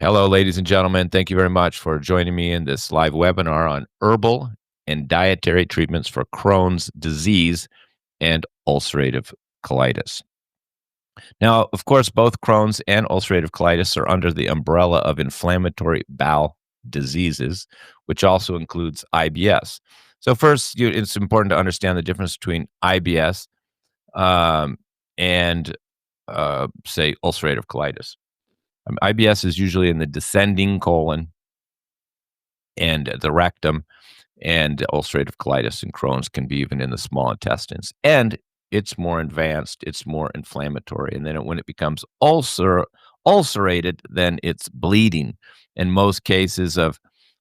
Hello, ladies and gentlemen. Thank you very much for joining me in this live webinar on herbal and dietary treatments for Crohn's disease and ulcerative colitis. Now, of course, both Crohn's and ulcerative colitis are under the umbrella of inflammatory bowel diseases, which also includes IBS. So, first, it's important to understand the difference between IBS um, and, say, ulcerative colitis. IBS is usually in the descending colon and the rectum, and ulcerative colitis and Crohn's can be even in the small intestines. And it's more advanced, it's more inflammatory. And then when it becomes ulcerated, then it's bleeding. In most cases of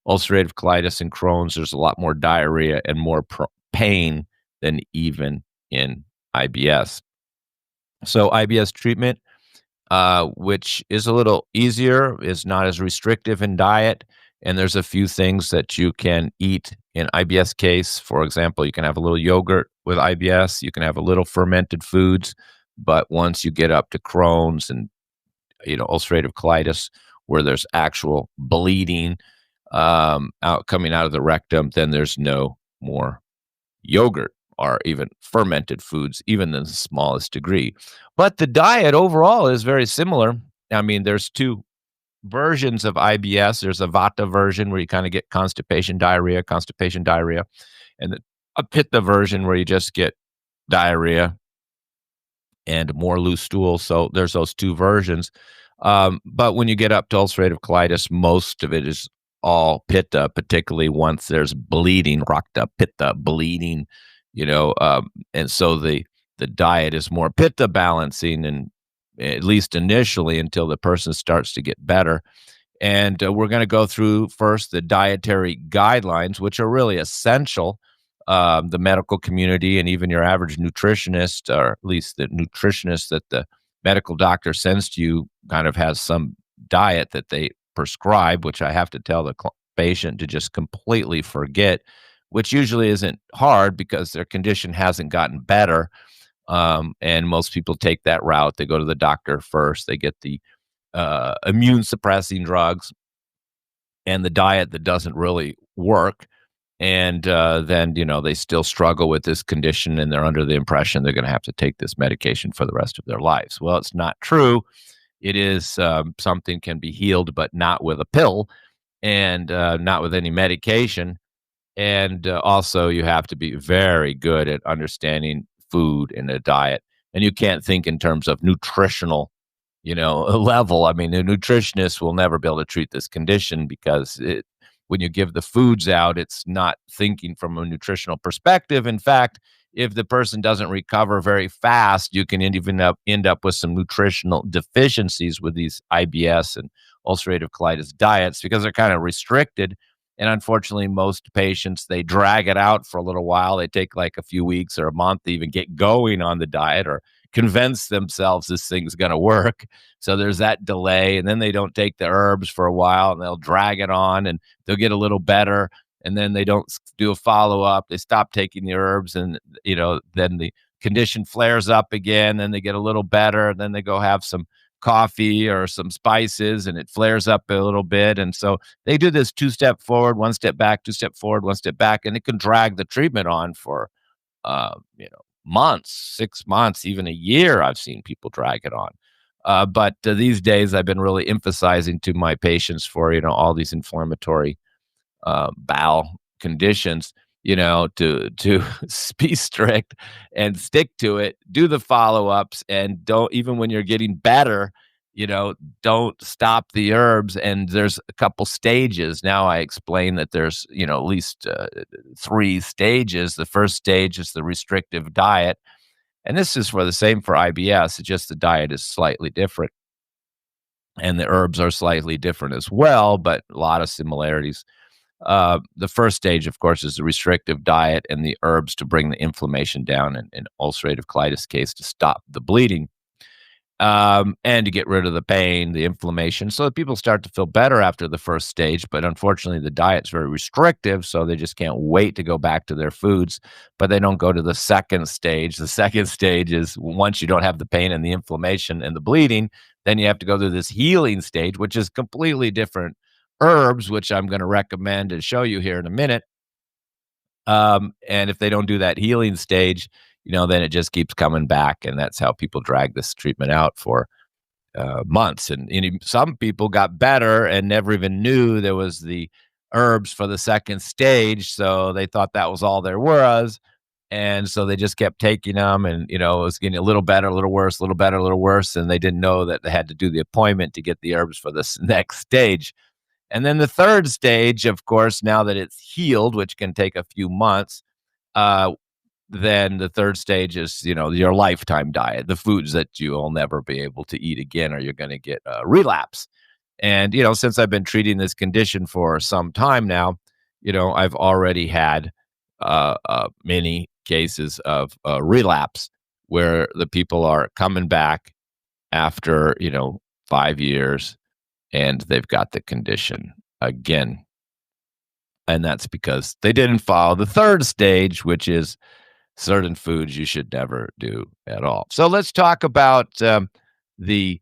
ulcerative colitis and Crohn's, there's a lot more diarrhea and more pain than even in IBS. So IBS treatment, which is a little easier, is not as restrictive in diet. And there's a few things that you can eat in IBS case. For example, you can have a little yogurt with IBS. You can have a little fermented foods. But once you get up to Crohn's and ulcerative colitis, where there's actual bleeding coming out of the rectum, then there's no more yogurt or even fermented foods, even in the smallest degree. But the diet overall is very similar. I mean, there's two versions of IBS. There's a Vata version where you kind of get constipation, diarrhea, and a Pitta version where you just get diarrhea and more loose stool. So there's those two versions. But when you get up to ulcerative colitis, most of it is all Pitta, particularly once there's bleeding, Rakta, Pitta, bleeding, and so the diet is more Pitta balancing, and at least initially until the person starts to get better. And we're going to go through first the dietary guidelines, which are really essential. The medical community and even your average nutritionist, or at least the nutritionist that the medical doctor sends to you, kind of has some diet that they prescribe, which I have to tell the patient to just completely forget, which usually isn't hard because their condition hasn't gotten better. And most people take that route. They go to the doctor first. They get the immune suppressing drugs and the diet that doesn't really work. And then, they still struggle with this condition and they're under the impression they're going to have to take this medication for the rest of their lives. Well, it's not true. It is something can be healed, but not with a pill and not with any medication. And also, you have to be very good at understanding food and a diet. And you can't think in terms of nutritional, level. I mean, a nutritionist will never be able to treat this condition because when you give the foods out, it's not thinking from a nutritional perspective. In fact, if the person doesn't recover very fast, you can even end up with some nutritional deficiencies with these IBS and ulcerative colitis diets because they're kind of restricted. And unfortunately, most patients, they drag it out for a little while. They take like a few weeks or a month to even get going on the diet or convince themselves this thing's going to work. So there's that delay. And then they don't take the herbs for a while and they'll drag it on and they'll get a little better. And then they don't do a follow-up. They stop taking the herbs and, then the condition flares up again. Then they get a little better. Then they go have some coffee or some spices and it flares up a little bit. And so they do this 2-step forward, 1 step back, 2-step forward, 1 step back, and it can drag the treatment on for, months, 6 months, even a year. I've seen people drag it on. But these days I've been really emphasizing to my patients for, all these inflammatory bowel conditions, to be strict and stick to it, do the follow-ups, and don't, even when you're getting better, don't stop the herbs. And there's a couple stages. Now I explain that there's, at least 3 stages. The first stage is the restrictive diet. And this is for the same for IBS. It's just the diet is slightly different. And the herbs are slightly different as well, but a lot of similarities. The first stage, of course, is the restrictive diet and the herbs to bring the inflammation down, and in ulcerative colitis case, to stop the bleeding and to get rid of the pain, the inflammation, so that people start to feel better after the first stage. But unfortunately, the diet's very restrictive, so they just can't wait to go back to their foods, but they don't go to the second stage. The second stage is once you don't have the pain and the inflammation and the bleeding, Then you have to go through this healing stage, which is completely different herbs, which I'm going to recommend and show you here in a minute. And if they don't do that healing stage, then it just keeps coming back. And that's how people drag this treatment out for months. And some people got better and never even knew there was the herbs for the second stage. So they thought that was all there was. And so they just kept taking them and, it was getting a little better, a little worse, a little better, a little worse. And they didn't know that they had to do the appointment to get the herbs for this next stage. And then the third stage, of course, now that it's healed, which can take a few months, uh, then the third stage is, your lifetime diet, the foods that you'll never be able to eat again, or you're going to get a relapse. And, since I've been treating this condition for some time now, I've already had many cases of relapse where the people are coming back after, 5 years and they've got the condition again. And that's because they didn't follow the third stage, which is certain foods you should never do at all. So let's talk about the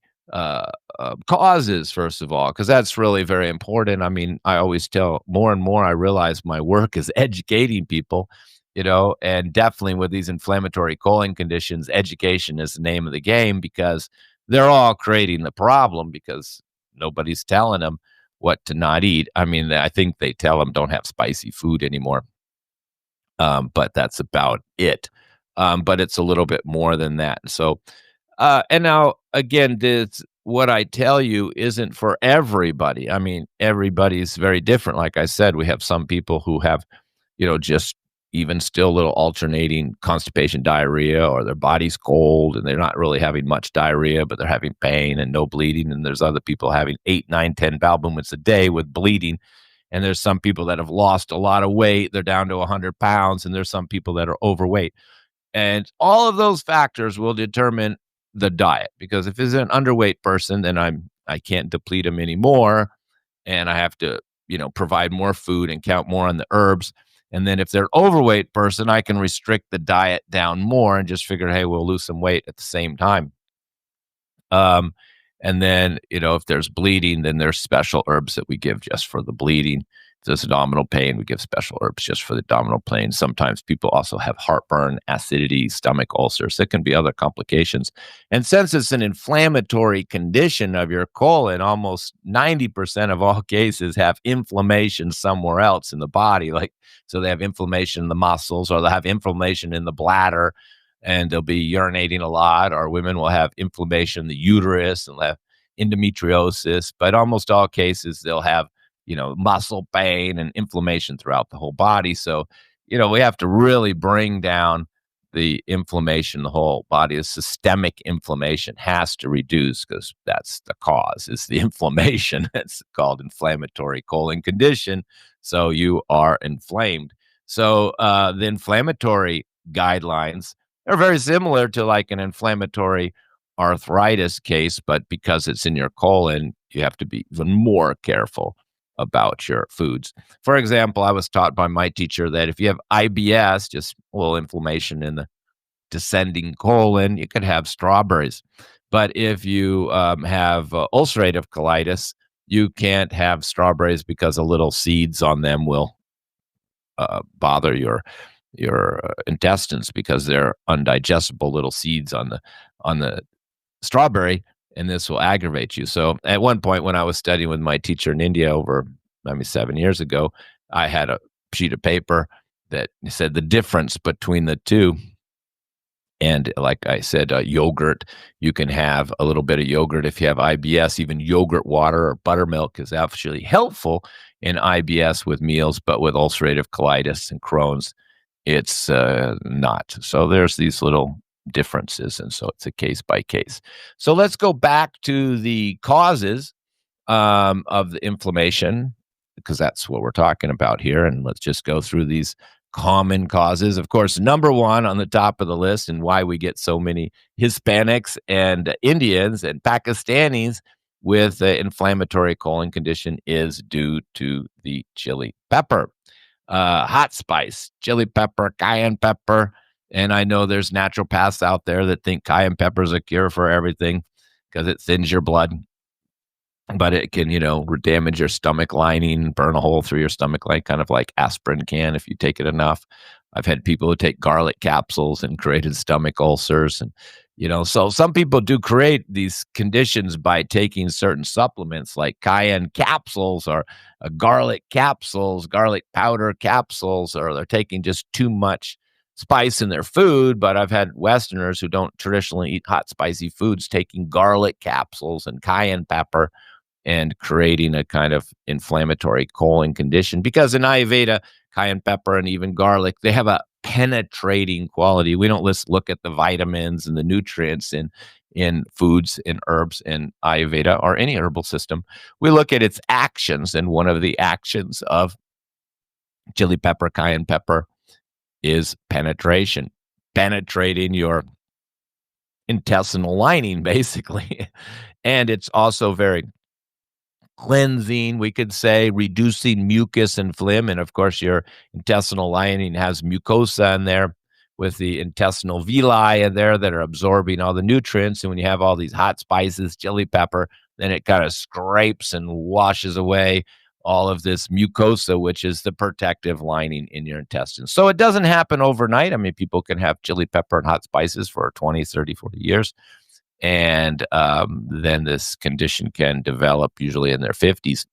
causes, first of all, because that's really very important. I mean, I always tell more and more, I realize my work is educating people, and definitely with these inflammatory colon conditions, education is the name of the game because they're all creating the problem because nobody's telling them what to not eat. I mean, I think they tell them don't have spicy food anymore, but that's about it. But it's a little bit more than that. So, and now again, this what I tell you isn't for everybody. I mean, everybody's very different. Like I said, we have some people who have, just even still little alternating constipation, diarrhea, or their body's cold and they're not really having much diarrhea, but they're having pain and no bleeding. And there's other people having 8, 9, 10 bowel movements a day with bleeding. And there's some people that have lost a lot of weight. They're down to 100 pounds. And there's some people that are overweight. And all of those factors will determine the diet. Because if it's an underweight person, then I can't deplete them anymore. And I have to, provide more food and count more on the herbs. And then if they're an overweight person, I can restrict the diet down more and just figure, hey, we'll lose some weight at the same time. Um, and then, if there's bleeding, then there's special herbs that we give just for the bleeding. If there's abdominal pain, we give special herbs just for the abdominal pain. Sometimes people also have heartburn, acidity, stomach ulcers. There can be other complications. And since it's an inflammatory condition of your colon, almost 90% of all cases have inflammation somewhere else in the body. So they have inflammation in the muscles or they have inflammation in the bladder and they'll be urinating a lot, or women will have inflammation in the uterus and have endometriosis. But almost all cases, they'll have, muscle pain and inflammation throughout the whole body. So, we have to really bring down the inflammation. The whole body is systemic inflammation has to reduce because that's the cause is the inflammation. It's called inflammatory colon condition. So you are inflamed. So the inflammatory guidelines are very similar to like an inflammatory arthritis case, but because it's in your colon, you have to be even more careful about your foods. For example, I was taught by my teacher that if you have IBS, just a little inflammation in the descending colon, you could have strawberries. But if you have ulcerative colitis, you can't have strawberries because the little seeds on them will bother your intestines because they're undigestible little seeds on the strawberry, and this will aggravate you. So at one point when I was studying with my teacher in India over maybe 7 years ago, I had a sheet of paper that said the difference between the two. And like I said, yogurt, you can have a little bit of yogurt if you have IBS. Even yogurt water or buttermilk is actually helpful in IBS with meals, but with ulcerative colitis and Crohn's, it's not. So there's these little differences, and so it's a case by case. So let's go back to the causes of the inflammation, because that's what we're talking about here. And let's just go through these common causes. Of course, number one on the top of the list, and why we get so many Hispanics and Indians and Pakistanis with inflammatory colon condition, is due to the chili pepper. Hot spice, chili pepper, cayenne pepper. And I know there's naturopaths out there that think cayenne pepper is a cure for everything. because it thins your blood, but it can, damage your stomach lining, burn a hole through your stomach line, kind of like aspirin can if you take it enough. I've had people who take garlic capsules and created stomach ulcers. And, so some people do create these conditions by taking certain supplements like cayenne capsules or garlic capsules, garlic powder capsules, or they're taking just too much spice in their food. But I've had Westerners who don't traditionally eat hot, spicy foods taking garlic capsules and cayenne pepper and creating a kind of inflammatory colon condition. Because in Ayurveda, cayenne pepper and even garlic, they have a penetrating quality. We don't just look at the vitamins and the nutrients in foods, in herbs, in Ayurveda or any herbal system. We look at its actions, and one of the actions of chili pepper, cayenne pepper is penetration, penetrating your intestinal lining, basically. And it's also very cleansing, we could say, reducing mucus and phlegm. And of course, your intestinal lining has mucosa in there with the intestinal villi in there that are absorbing all the nutrients. And when you have all these hot spices, chili pepper, then it kind of scrapes and washes away all of this mucosa, which is the protective lining in your intestines. So it doesn't happen overnight. I mean, people can have chili pepper and hot spices for 20, 30, 40 years. And then this condition can develop usually in their 50s.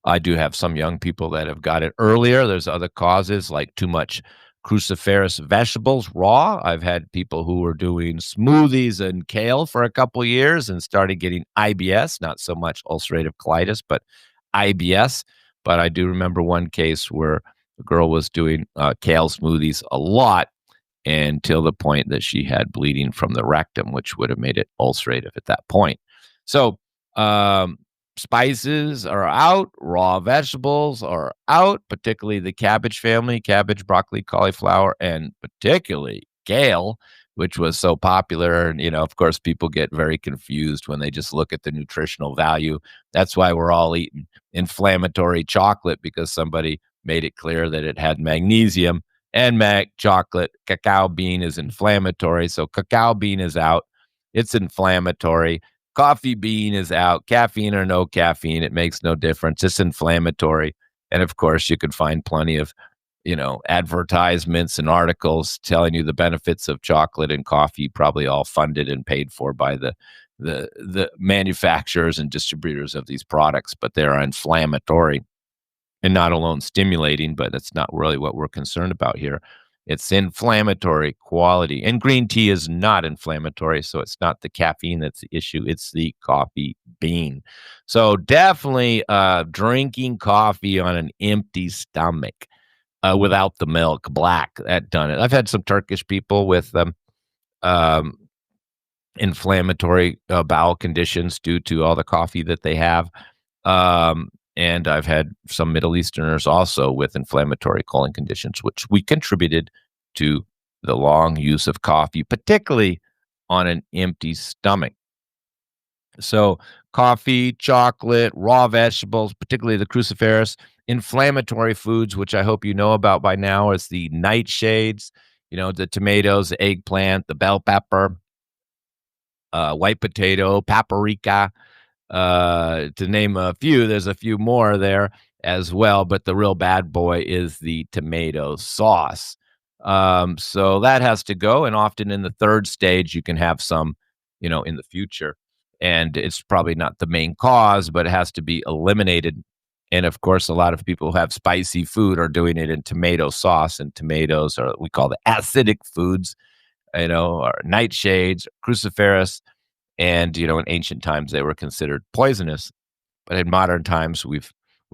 I do have some young people that have got it earlier. There's other causes like too much cruciferous vegetables raw. I've had people who were doing smoothies and kale for a couple years and started getting IBS, not so much ulcerative colitis, but IBS. But I do remember one case where a girl was doing kale smoothies a lot until the point that she had bleeding from the rectum, which would have made it ulcerative at that point. So, spices are out, raw vegetables are out, particularly the cabbage family, cabbage, broccoli, cauliflower, and particularly kale, which was so popular. And, of course, people get very confused when they just look at the nutritional value. That's why we're all eating inflammatory chocolate, because somebody made it clear that it had magnesium and chocolate. Cacao bean is inflammatory. So cacao bean is out. It's inflammatory. Coffee bean is out. Caffeine or no caffeine, it makes no difference. It's inflammatory. And of course, you could find plenty of, advertisements and articles telling you the benefits of chocolate and coffee, probably all funded and paid for by the manufacturers and distributors of these products, but they're inflammatory. And not alone stimulating, but that's not really what we're concerned about here. It's inflammatory quality. And green tea is not inflammatory, so it's not the caffeine that's the issue. It's the coffee bean. So definitely drinking coffee on an empty stomach without the milk, black, that done it. I've had some Turkish people with um, inflammatory bowel conditions due to all the coffee that they have. And I've had some Middle Easterners also with inflammatory colon conditions, which we contributed to the long use of coffee, particularly on an empty stomach. So, coffee, chocolate, raw vegetables, particularly the cruciferous, inflammatory foods, which I hope you know about by now, is the nightshades, the tomatoes, the eggplant, the bell pepper, white potato, paprika, to name a few. There's a few more there as well, but the real bad boy is the tomato sauce. So that has to go, and often in the third stage, you can have some, in the future, and it's probably not the main cause, but it has to be eliminated. And of course, a lot of people who have spicy food are doing it in tomato sauce, and tomatoes are we call the acidic foods, or nightshades, cruciferous, and, in ancient times, they were considered poisonous. But in modern times, we've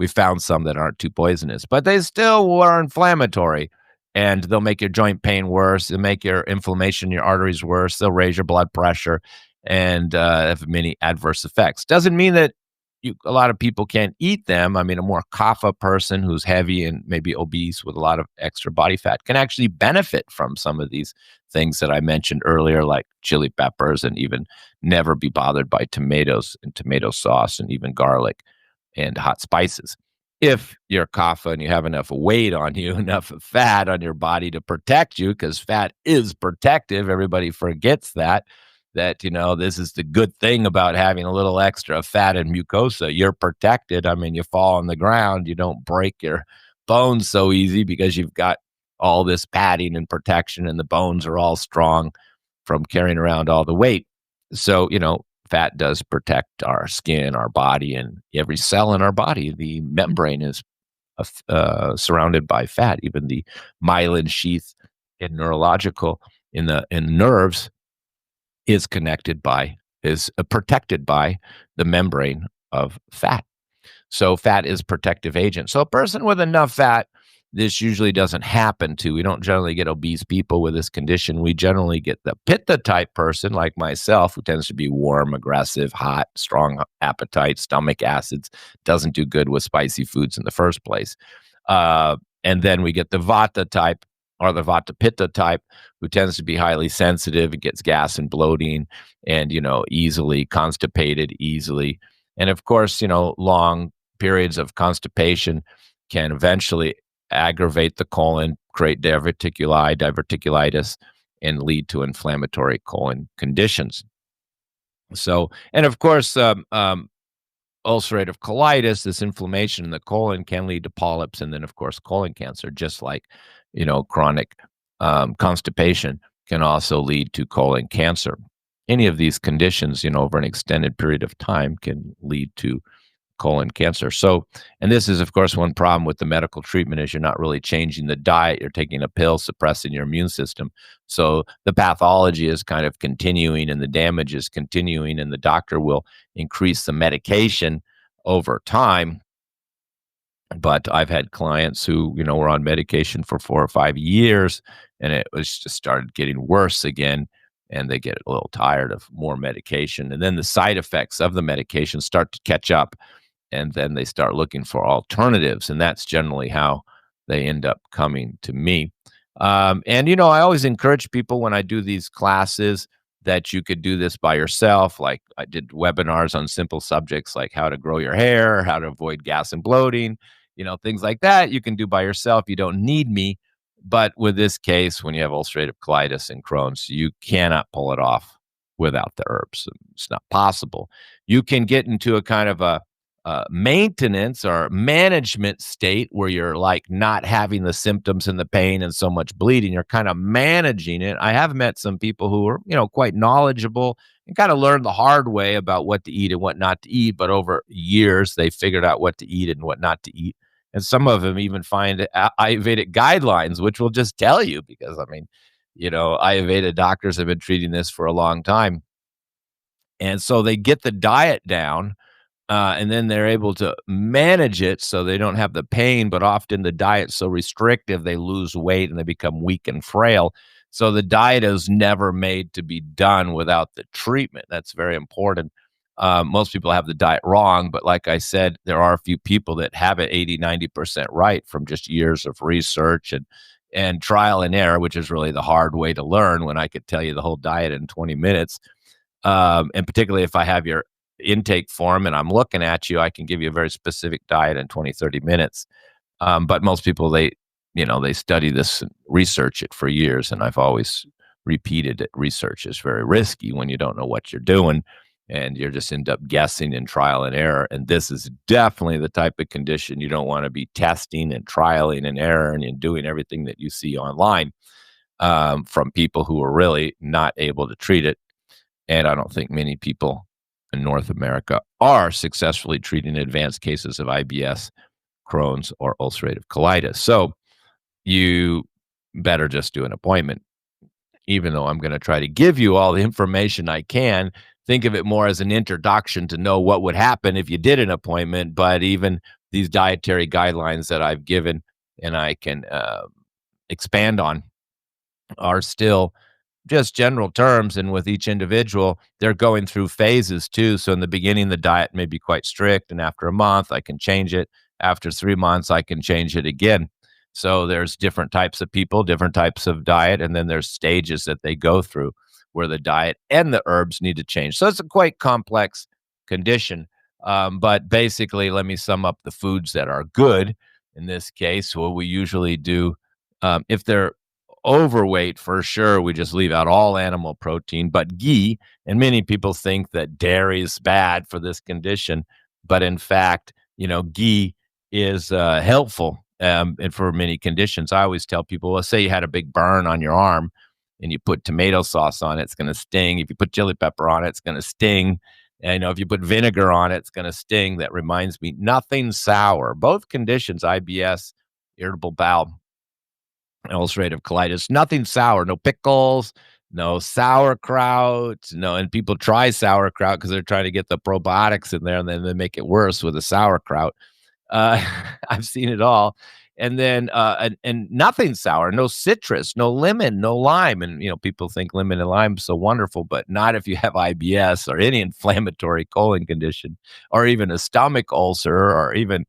found some that aren't too poisonous, but they still were inflammatory. And they'll make your joint pain worse. They'll make your inflammation in your arteries worse. They'll raise your blood pressure and have many adverse effects. Doesn't mean that a lot of people can't eat them. I mean, a more kapha person who's heavy and maybe obese with a lot of extra body fat can actually benefit from some of these things that I mentioned earlier, like chili peppers, and even never be bothered by tomatoes and tomato sauce and even garlic and hot spices. If you're kapha and you have enough weight on you, enough fat on your body to protect you, because fat is protective, everybody forgets that. that, this is the good thing about having a little extra fat and mucosa. You're protected. I mean, you fall on the ground, you don't break your bones so easy because you've got all this padding and protection, and the bones are all strong from carrying around all the weight. So, fat does protect our skin, our body, and every cell in our body. The membrane is surrounded by fat. Even the myelin sheath in neurological in nerves is protected by the membrane of fat. So fat is protective agent. So a person with enough fat, this usually doesn't happen to. We don't generally get obese people with this condition. We generally get the pitta type person like myself, who tends to be warm, aggressive, hot, strong appetite, stomach acids, doesn't do good with spicy foods in the first place. And then we get the vata type, or the vata pitta type, who tends to be highly sensitive and gets gas and bloating, and easily constipated easily. And of course, long periods of constipation can eventually aggravate the colon, create diverticulitis, and lead to inflammatory colon conditions. So, and of course, ulcerative colitis, this inflammation in the colon, can lead to polyps, and then of course colon cancer, just like chronic constipation can also lead to colon cancer. Any of these conditions, over an extended period of time, can lead to colon cancer. So, and this is, of course, one problem with the medical treatment is you're not really changing the diet. You're taking a pill, suppressing your immune system. So the pathology is kind of continuing and the damage is continuing, and the doctor will increase the medication over time. But I've had clients who, were on medication for 4 or 5 years, and it was just started getting worse again. And they get a little tired of more medication. And then the side effects of the medication start to catch up, and then they start looking for alternatives, and that's generally how they end up coming to me. And I always encourage people when I do these classes that you could do this by yourself. Like I did webinars on simple subjects like how to grow your hair, how to avoid gas and bloating, things like that you can do by yourself. You don't need me. But with this case, when you have ulcerative colitis and Crohn's, you cannot pull it off without the herbs. It's not possible. You can get into a kind of a maintenance or management state where you're like not having the symptoms and the pain and so much bleeding. You're kind of managing it. I have met some people who are, quite knowledgeable and kind of learned the hard way about what to eat and what not to eat. But over years, they figured out what to eat and what not to eat. And some of them even find Ayurvedic guidelines, which will just tell you, because I mean, Ayurveda doctors have been treating this for a long time. And so they get the diet down, and then they're able to manage it so they don't have the pain, but often the diet's so restrictive, they lose weight and they become weak and frail. So the diet is never made to be done without the treatment. That's very important. Most people have the diet wrong, but like I said, there are a few people that have it 80-90% right from just years of research and trial and error, which is really the hard way to learn, when I could tell you the whole diet in 20 minutes. And particularly if I have your intake form and I'm looking at you, I can give you a very specific diet in 20-30 minutes. But most people, they study this and research it for years. And I've always repeated that research is very risky when you don't know what you're doing, and you just end up guessing in trial and error. And this is definitely the type of condition you don't want to be testing and trialing and erroring and doing everything that you see online from people who are really not able to treat it. And I don't think many people in North America are successfully treating advanced cases of IBS, Crohn's, or ulcerative colitis. So you better just do an appointment. Even though I'm going to try to give you all the information I can, think of it more as an introduction to know what would happen if you did an appointment. But even these dietary guidelines that I've given and I can expand on are still just general terms, and with each individual, they're going through phases too. So in the beginning, the diet may be quite strict, and after a month, I can change it. After 3 months, I can change it again. So there's different types of people, different types of diet, and then there's stages that they go through where the diet and the herbs need to change. So it's a quite complex condition. But basically, let me sum up the foods that are good in this case. What we usually do, if they're overweight for sure. We just leave out all animal protein, but ghee, and many people think that dairy is bad for this condition, but in fact, ghee is helpful and for many conditions. I always tell people, let's say you had a big burn on your arm and you put tomato sauce on it, it's going to sting. If you put chili pepper on it, it's going to sting. And if you put vinegar on it, it's going to sting. That reminds me, nothing sour. Both conditions, IBS, irritable bowel, ulcerative colitis, nothing sour, no pickles, no sauerkraut, no. And people try sauerkraut because they're trying to get the probiotics in there, and then they make it worse with the sauerkraut. Uh, I've seen it all. And then and nothing sour, no citrus, no lemon, no lime. And people think lemon and lime is so wonderful, but not if you have IBS or any inflammatory colon condition, or even a stomach ulcer, or even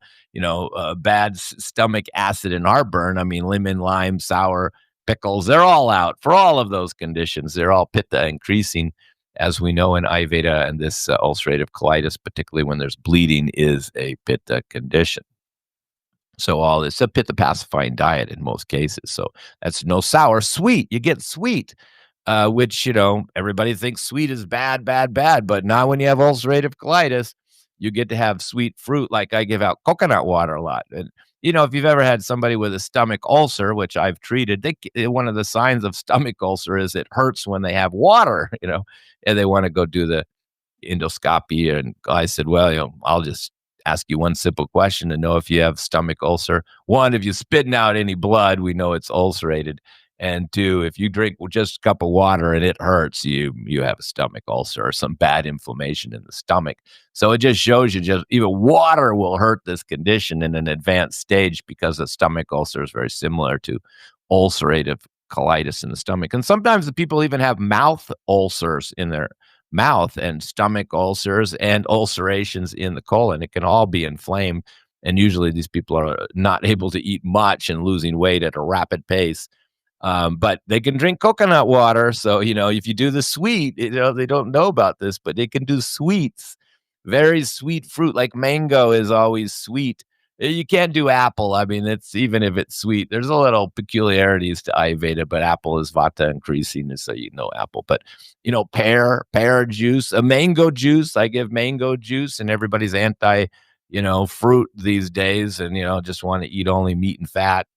bad stomach acid and heartburn. I mean, lemon, lime, sour, pickles, they're all out for all of those conditions. They're all pitta increasing, as we know in Ayurveda, and this ulcerative colitis, particularly when there's bleeding, is a pitta condition. So all it's a pitta pacifying diet in most cases. So that's no sour, sweet. You get sweet, which everybody thinks sweet is bad, bad, bad. But not when you have ulcerative colitis. You get to have sweet fruit. Like I give out coconut water a lot, and if you've ever had somebody with a stomach ulcer, which I've treated, one of the signs of stomach ulcer is it hurts when they have water. And they want to go do the endoscopy. And I said, well, I'll just ask you one simple question to know if you have stomach ulcer. One, if you're spitting out any blood, we know it's ulcerated. And two, if you drink just a cup of water and it hurts, you have a stomach ulcer or some bad inflammation in the stomach. So it just shows you just even water will hurt this condition in an advanced stage, because a stomach ulcer is very similar to ulcerative colitis in the stomach. And sometimes the people even have mouth ulcers in their mouth, and stomach ulcers and ulcerations in the colon. It can all be inflamed. And usually these people are not able to eat much and losing weight at a rapid pace. But they can drink coconut water. So, if you do the sweet, they don't know about this, but they can do sweets, very sweet fruit, like mango is always sweet. You can't do apple. I mean, even if it's sweet, there's a little peculiarities to Ayurveda, but apple is vata increasing, so apple. But pear juice, a mango juice. I give mango juice, and everybody's anti, fruit these days, and just want to eat only meat and fat.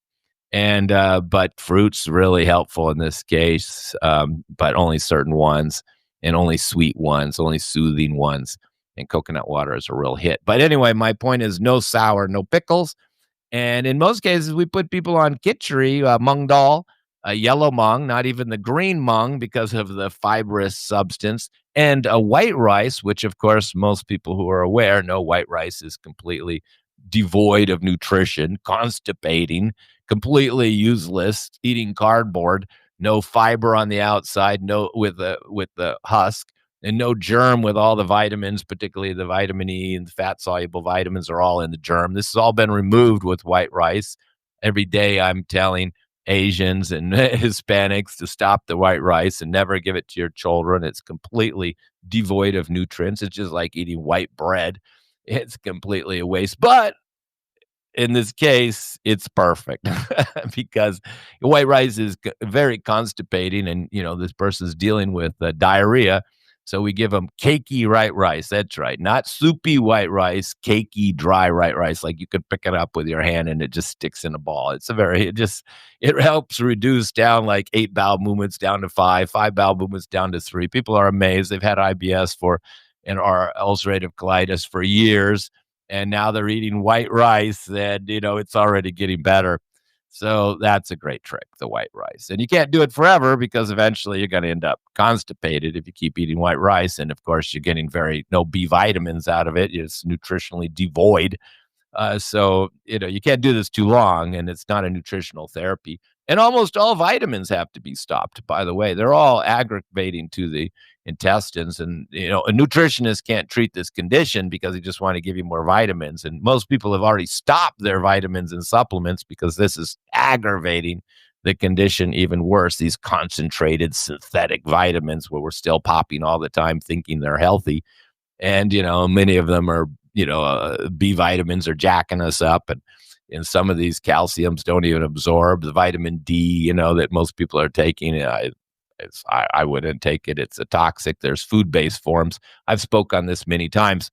And but fruit's really helpful in this case, but only certain ones, and only sweet ones, only soothing ones. And coconut water is a real hit. But anyway, my point is no sour, no pickles. And in most cases, we put people on khichdi, mung dal, a yellow mung, not even the green mung, because of the fibrous substance, and a white rice, which, of course, most people who are aware know white rice is completely devoid of nutrition, constipating, completely useless, eating cardboard, no fiber on the outside, no with the husk, and no germ with all the vitamins, particularly the vitamin E and fat soluble vitamins are all in the germ. This has all been removed with white rice. Every day I'm telling Asians and Hispanics to stop the white rice and never give it to your children. It's completely devoid of nutrients. It's just like eating white bread. It's completely a waste. But in this case, it's perfect because white rice is very constipating, and this person's dealing with diarrhea. So we give them cakey white rice. That's right, not soupy white rice, cakey dry white rice. Like you could pick it up with your hand and it just sticks in a ball. It helps reduce down like 8 bowel movements down to 5, 5 bowel movements down to 3. People are amazed. They've had IBS and our ulcerative colitis for years, and now they're eating white rice, and it's already getting better. So that's a great trick, the white rice. And you can't do it forever, because eventually you're going to end up constipated if you keep eating white rice. And of course, you're getting no B vitamins out of it. It's nutritionally devoid. So, you can't do this too long, and it's not a nutritional therapy. And almost all vitamins have to be stopped, by the way. They're all aggravating to the intestines. And, a nutritionist can't treat this condition because they just want to give you more vitamins. And most people have already stopped their vitamins and supplements because this is aggravating the condition even worse. These concentrated synthetic vitamins where we're still popping all the time thinking they're healthy. And, many of them are, B vitamins are jacking us up. And, and some of these calciums don't even absorb the vitamin D, that most people are taking. I wouldn't take it. It's a toxic. There's food-based forms. I've spoke on this many times.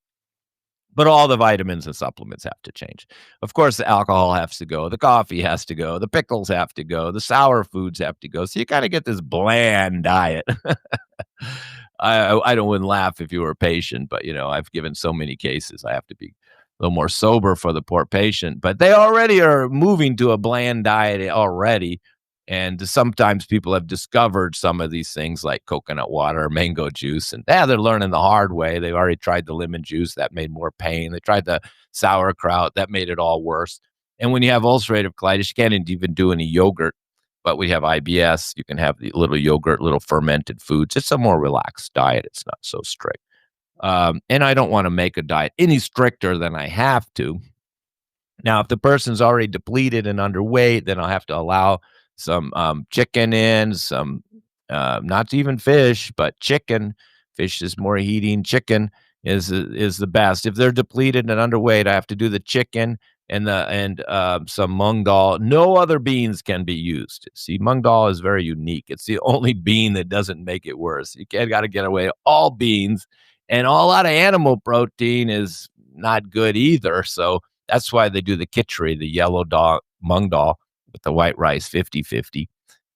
But all the vitamins and supplements have to change. Of course, the alcohol has to go, the coffee has to go, the pickles have to go, the sour foods have to go. So you kind of get this bland diet. I don't wouldn't laugh if you were a patient, but I've given so many cases. I have to be a little more sober for the poor patient. But they already are moving to a bland diet already. And sometimes people have discovered some of these things like coconut water, mango juice, and they're learning the hard way. They've already tried the lemon juice, that made more pain. They tried the sauerkraut, that made it all worse. And when you have ulcerative colitis, you can't even do any yogurt. But we have IBS, you can have the little yogurt, little fermented foods. It's a more relaxed diet. It's not so strict. And I don't want to make a diet any stricter than I have to. Now, if the person's already depleted and underweight, then I'll have to allow some chicken in, some not even fish, but chicken. Fish is more heating. Chicken is the best. If they're depleted and underweight, I have to do the chicken and some mung dal. No other beans can be used. See, mung dal is very unique. It's the only bean that doesn't make it worse. You got to get away all beans, and a lot of animal protein is not good either. So that's why they do the khichdi, the yellow mung dal with the white rice 50-50.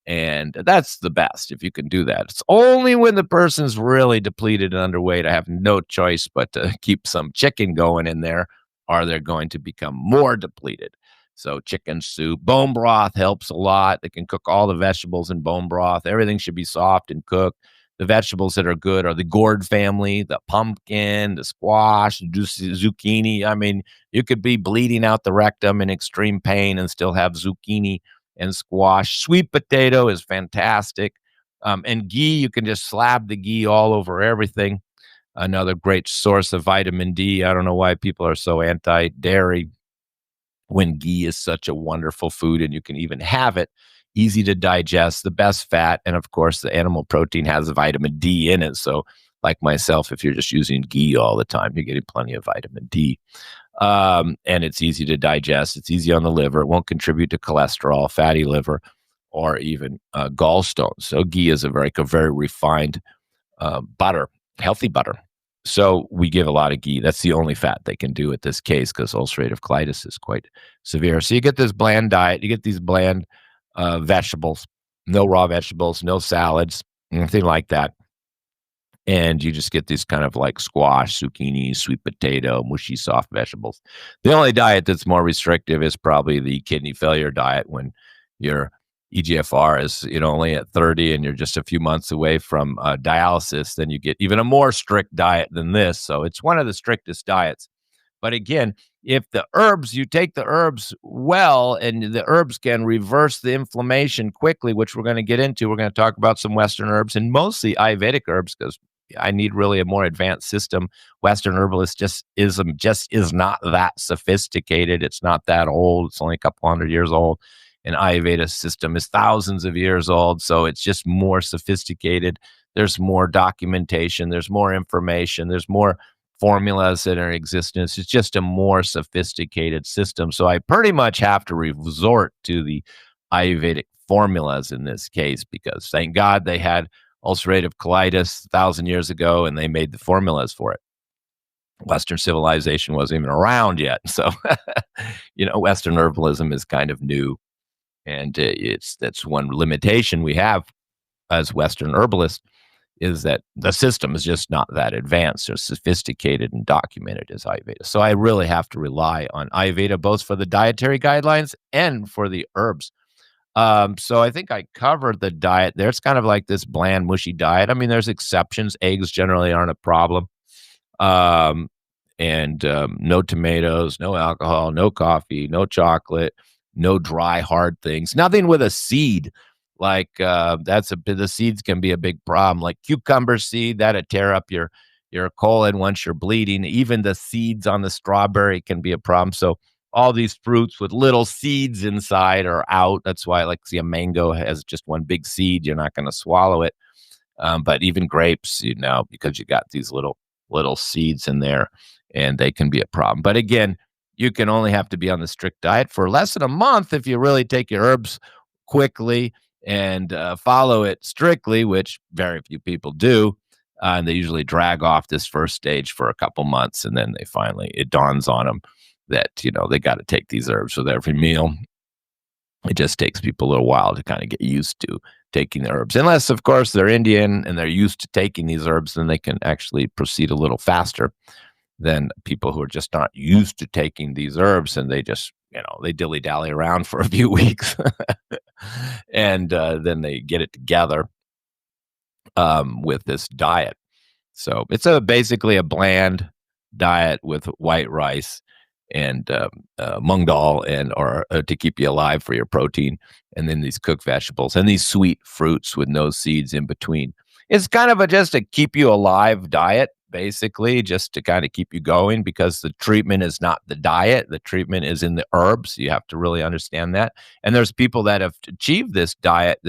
And that's the best if you can do that. It's only when the person's really depleted and underweight, I have no choice but to keep some chicken going in there, or they're going to become more depleted. So chicken soup, bone broth helps a lot. They can cook all the vegetables in bone broth. Everything should be soft and cooked. The vegetables that are good are the gourd family, the pumpkin, the squash, zucchini. I mean, you could be bleeding out the rectum in extreme pain and still have zucchini and squash. Sweet potato is fantastic. And ghee, you can just slab the ghee all over everything. Another great source of vitamin D. I don't know why people are so anti-dairy when ghee is such a wonderful food and you can even have it. Easy to digest, the best fat, and of course, the animal protein has vitamin D in it. So, like myself, if you're just using ghee all the time, you're getting plenty of vitamin D. And it's easy to digest. It's easy on the liver. It won't contribute to cholesterol, fatty liver, or even gallstones. So, ghee is a very refined butter, healthy butter. So we give a lot of ghee. That's the only fat they can do at this case because ulcerative colitis is quite severe. So you get this bland diet. You get these bland vegetables, no raw vegetables, no salads, anything like that. And you just get these kind of like squash, zucchini, sweet potato, mushy, soft vegetables. The only diet that's more restrictive is probably the kidney failure diet when your EGFR is only at 30 and you're just a few months away from dialysis. Then you get even a more strict diet than this. So it's one of the strictest diets. But again, if you take the herbs well, and the herbs can reverse the inflammation quickly, which we're going to get into. We're going to talk about some Western herbs and mostly Ayurvedic herbs because I need really a more advanced system. Western herbalist just is not that sophisticated. It's not that old. It's only a couple hundred years old. And Ayurveda system is thousands of years old. So it's just more sophisticated. There's more documentation. There's more information. There's more formulas that are in existence. It's just a more sophisticated system. So I pretty much have to resort to the Ayurvedic formulas in this case, because thank God they had ulcerative colitis 1,000 years ago and they made the formulas for it. Western civilization wasn't even around yet. So, Western herbalism is kind of new. And that's one limitation we have as Western herbalists, is that the system is just not that advanced or sophisticated and documented as Ayurveda. So I really have to rely on Ayurveda both for the dietary guidelines and for the herbs. So I think I covered the diet there. It's kind of like this bland, mushy diet. I mean, there's exceptions. Eggs generally aren't a problem. No tomatoes, no alcohol, no coffee, no chocolate, no dry, hard things, nothing with a seed. Like the seeds can be a big problem. Like cucumber seed, that'll tear up your colon once you're bleeding. Even the seeds on the strawberry can be a problem. So all these fruits with little seeds inside are out. That's why, like, see, a mango has just one big seed. You're not going to swallow it. But even grapes, because you got these little seeds in there, and they can be a problem. But again, you can only have to be on the strict diet for less than a month if you really take your herbs quickly and follow it strictly, which very few people do. And they usually drag off this first stage for a couple months, and then they finally, it dawns on them that, they got to take these herbs with every meal. It just takes people a little while to kind of get used to taking the herbs. Unless, of course, they're Indian and they're used to taking these herbs, then they can actually proceed a little faster than people who are just not used to taking these herbs, and they just, they dilly-dally around for a few weeks and then they get it together with this diet. So it's basically a bland diet with white rice and mung dal and or to keep you alive for your protein, and then these cooked vegetables and these sweet fruits with no seeds in between. It's kind of just a keep you alive diet, basically, just to kind of keep you going, because the treatment is not the diet. The treatment is in the herbs. You have to really understand that. And there's people that have achieved this diet,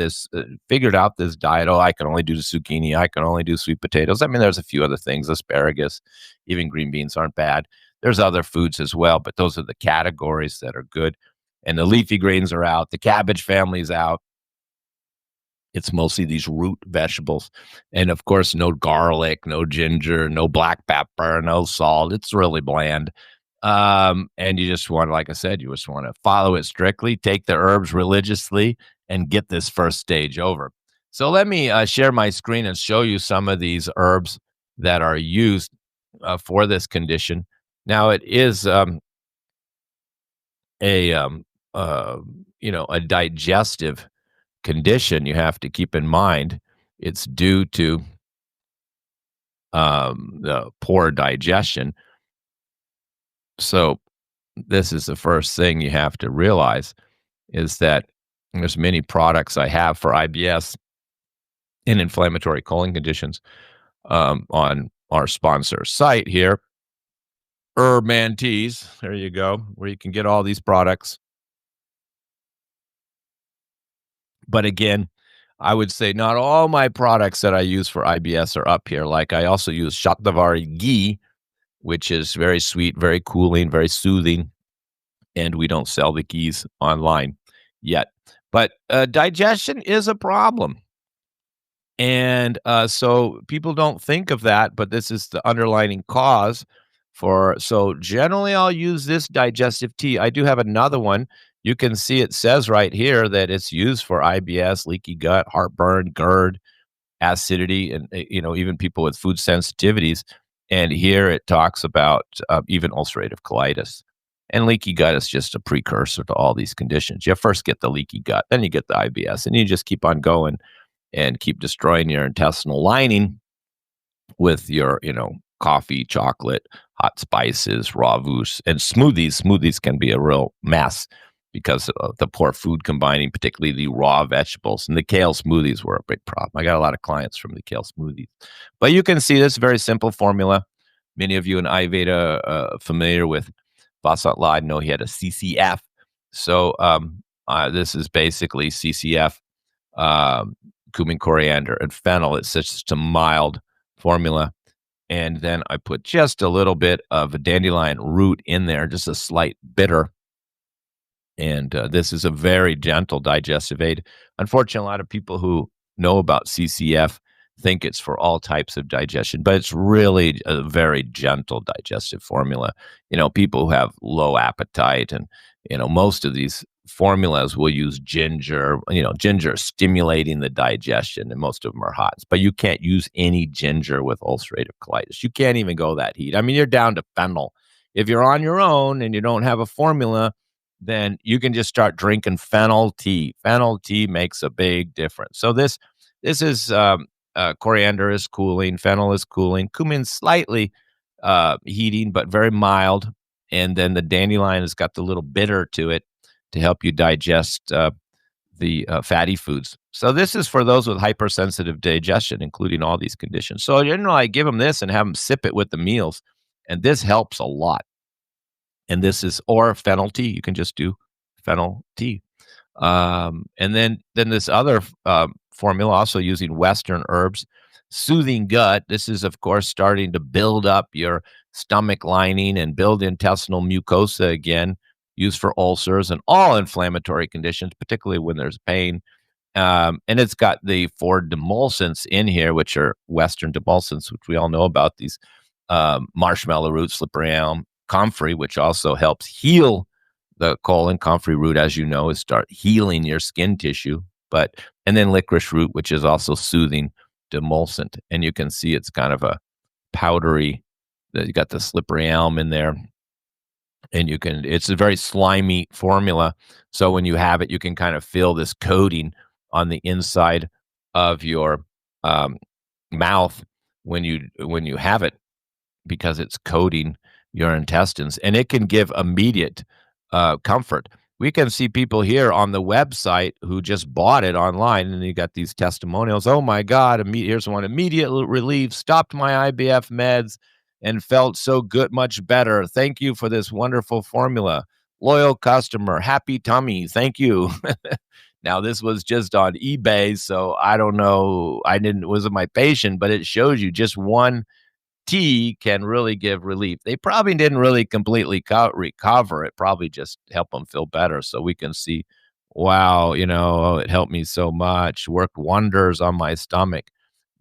figured out this diet. Oh, I can only do the zucchini. I can only do sweet potatoes. I mean, there's a few other things, asparagus, even green beans aren't bad. There's other foods as well, but those are the categories that are good. And the leafy greens are out. The cabbage family's out. It's mostly these root vegetables. And of course, no garlic, no ginger, no black pepper, no salt. It's really bland. And you just want, like I said, you just want to follow it strictly, take the herbs religiously, and get this first stage over. So let me share my screen and show you some of these herbs that are used for this condition. Now, it is a a digestive condition. You have to keep in mind it's due to the poor digestion. So this is the first thing you have to realize, is that there's many products I have for IBS and inflammatory colon conditions on our sponsor site here, Herb Teas. There you go, where you can get all these products. But again, I would say not all my products that I use for IBS are up here. Like, I also use Shatavari ghee, which is very sweet, very cooling, very soothing. And we don't sell the ghees online yet. But digestion is a problem. And so people don't think of that, but this is the underlying cause so generally I'll use this digestive tea. I do have another one. You can see it says right here that it's used for IBS, leaky gut, heartburn, GERD, acidity, and even people with food sensitivities. And here it talks about even ulcerative colitis. And leaky gut is just a precursor to all these conditions. You first get the leaky gut, then you get the IBS, and you just keep on going and keep destroying your intestinal lining with your, coffee, chocolate, hot spices, raw vus, and smoothies. Smoothies can be a real mess because of the poor food combining, particularly the raw vegetables. And the kale smoothies were a big problem. I got a lot of clients from the kale smoothies. But you can see this very simple formula. Many of you in Ayurveda familiar with Vasant Lad know he had a CCF. So this is basically CCF, cumin, coriander, and fennel. It's such a mild formula. And then I put just a little bit of a dandelion root in there, just a slight bitter. And this is a very gentle digestive aid. Unfortunately, a lot of people who know about CCF think it's for all types of digestion, but it's really a very gentle digestive formula. People who have low appetite, and most of these formulas will use ginger. Ginger stimulating the digestion, and most of them are hot. But you can't use any ginger with ulcerative colitis. You can't even go that heat. I mean, you're down to fennel. If you're on your own and you don't have a formula, then you can just start drinking fennel tea. Fennel tea makes a big difference. So this is coriander is cooling, fennel is cooling, cumin slightly heating, but very mild. And then the dandelion has got the little bitter to it to help you digest the fatty foods. So this is for those with hypersensitive digestion, including all these conditions. So I give them this and have them sip it with the meals, and this helps a lot. And this is, or fennel tea. You can just do fennel tea. And then this other formula, also using Western herbs, soothing gut. This is, of course, starting to build up your stomach lining and build intestinal mucosa again, used for ulcers and all inflammatory conditions, particularly when there's pain. And it's got the four demulcents in here, which are Western demulcents, which we all know about, these marshmallow root, slippery elm, comfrey, which also helps heal the colon. Comfrey root, as you know, is start healing your skin tissue. And then licorice root, which is also soothing demulcent. And you can see it's kind of a powdery, you got the slippery elm in there. And it's a very slimy formula. So when you have it, you can kind of feel this coating on the inside of your um, mouth when you have it, because it's coating your intestines, and it can give immediate comfort. We can see people here on the website who just bought it online, and you got these testimonials. Oh my God, here's one: immediate relief, stopped my IBF meds, and felt so good, much better. Thank you for this wonderful formula. Loyal customer, happy tummy. Thank you. Now, this was just on eBay, so I don't know. Wasn't my patient, but it shows you just one tea can really give relief. They probably didn't really completely recover. It probably just helped them feel better. So we can see, wow, it helped me so much, worked wonders on my stomach.